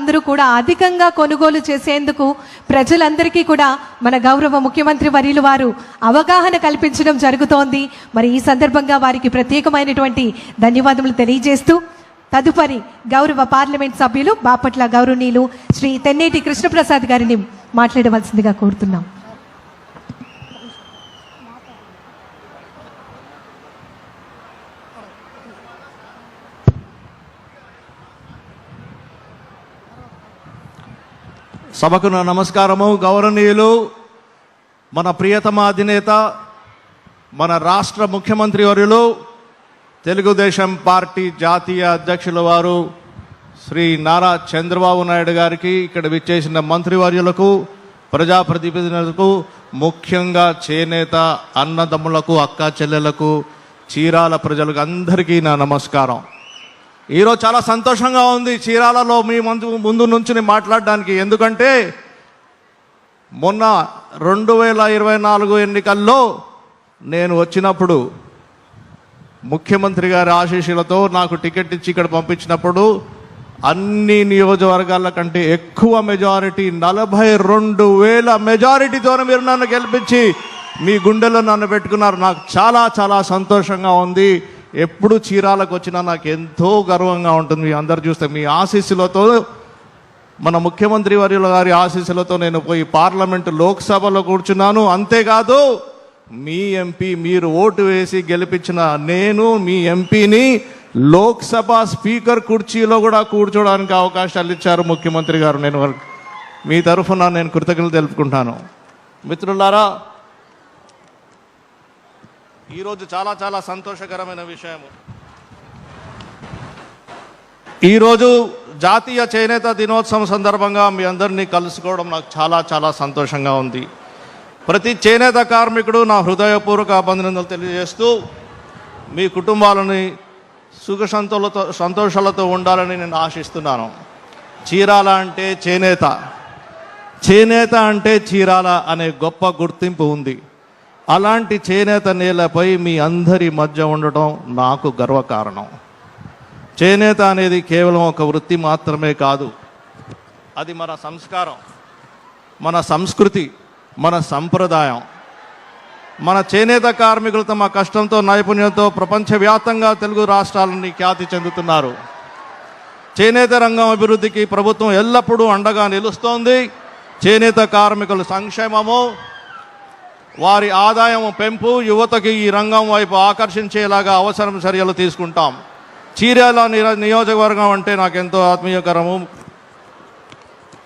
అందరూ కూడా అధికంగా కొనుగోలు చేసేందుకు ప్రజలందరికీ కూడా మన గౌరవ ముఖ్యమంత్రి వర్యులు వారు అవగాహన కల్పించడం జరుగుతోంది. మరి ఈ సందర్భంగా వారికి ప్రత్యేకమైనటువంటి ధన్యవాదములు తెలియజేస్తూ తదుపరి గౌరవ పార్లమెంట్ సభ్యులు బాపట్ల గౌరవనీయులు శ్రీ తెన్నేటి కృష్ణప్రసాద్ గారిని మాట్లాడవలసిందిగా కోరుతున్నాం. సభకు నా నమస్కారము. గౌరవనీయులు మన ప్రియతమ అధినేత మన రాష్ట్ర ముఖ్యమంత్రి వర్యులు తెలుగుదేశం పార్టీ జాతీయ అధ్యక్షుల వారు శ్రీ నారా చంద్రబాబు నాయుడు గారికి, ఇక్కడ విచ్చేసిన మంత్రివర్యులకు, ప్రజాప్రతినిధులకు, ముఖ్యంగా చేనేత అన్నదమ్ములకు, అక్కా చెల్లెలకు, చీరాల ప్రజలకు అందరికీ నా నమస్కారం. ఈరోజు చాలా సంతోషంగా ఉంది చీరాలలో మీ ముందు నుంచి మాట్లాడడానికి. ఎందుకంటే మొన్న 2024 ఎన్నికల్లో నేను వచ్చినప్పుడు ముఖ్యమంత్రి గారి ఆశీస్సులతో నాకు టికెట్ ఇచ్చి ఇక్కడ పంపించినప్పుడు అన్ని నియోజకవర్గాల కంటే ఎక్కువ మెజారిటీ 42,000 మెజారిటీతో మీరు నన్ను గెలిపించి మీ గుండెల్లో నన్ను పెట్టుకున్నారు. నాకు చాలా చాలా సంతోషంగా ఉంది. ఎప్పుడు చీరాలకు వచ్చినా నాకు ఎంతో గర్వంగా ఉంటుంది. మీ అందరు చూస్తే మీ ఆశీస్సులతో, మన ముఖ్యమంత్రి వర్యుల గారి ఆశీస్సులతో నేను పోయి పార్లమెంటు లోక్సభలో కూర్చున్నాను. అంతేకాదు మీ ఎంపీ, మీరు ఓటు వేసి గెలిపించిన నేను మీ ఎంపీని లోక్సభ స్పీకర్ కుర్చీలో కూడా కూర్చోడానికి అవకాశాలు ఇచ్చారు ముఖ్యమంత్రి గారు. నేను మీ తరఫున నేను కృతజ్ఞతలు తెలుపుకుంటాను. మిత్రులారా, ఈరోజు చాలా చాలా సంతోషకరమైన విషయము. ఈరోజు జాతీయ చేనేత దినోత్సవం సందర్భంగా మీ అందరినీ కలుసుకోవడం నాకు చాలా చాలా సంతోషంగా ఉంది. ప్రతి చేనేత కార్మికుడు నా హృదయపూర్వక అభినందనలు తెలియజేస్తూ మీ కుటుంబాలని సుఖ సంతోషాలతో ఉండాలని నేను ఆశిస్తున్నాను. చీరాల అంటే చేనేత, చేనేత అంటే చీరాల అనే గొప్ప గుర్తింపు ఉంది. అలాంటి చేనేత నేలపై మీ అందరి మధ్య ఉండటం నాకు గర్వకారణం. చేనేత అనేది కేవలం ఒక వృత్తి మాత్రమే కాదు, అది మన సంస్కారం, మన సంస్కృతి, మన సంప్రదాయం. మన చేనేత కార్మికులు తమ కష్టంతో, నైపుణ్యంతో ప్రపంచవ్యాప్తంగా తెలుగు రాష్ట్రాలని ఖ్యాతి చెందుతున్నారు. చేనేత రంగం అభివృద్ధికి ప్రభుత్వం ఎల్లప్పుడూ అండగా నిలుస్తోంది. చేనేత కార్మికుల సంక్షేమము, వారి ఆదాయం పెంపు, యువతకి ఈ రంగం వైపు ఆకర్షించేలాగా అవసరం చర్యలు తీసుకుంటాం. చీరాల నియోజకవర్గం అంటే నాకు ఎంతో ఆత్మీయకరము.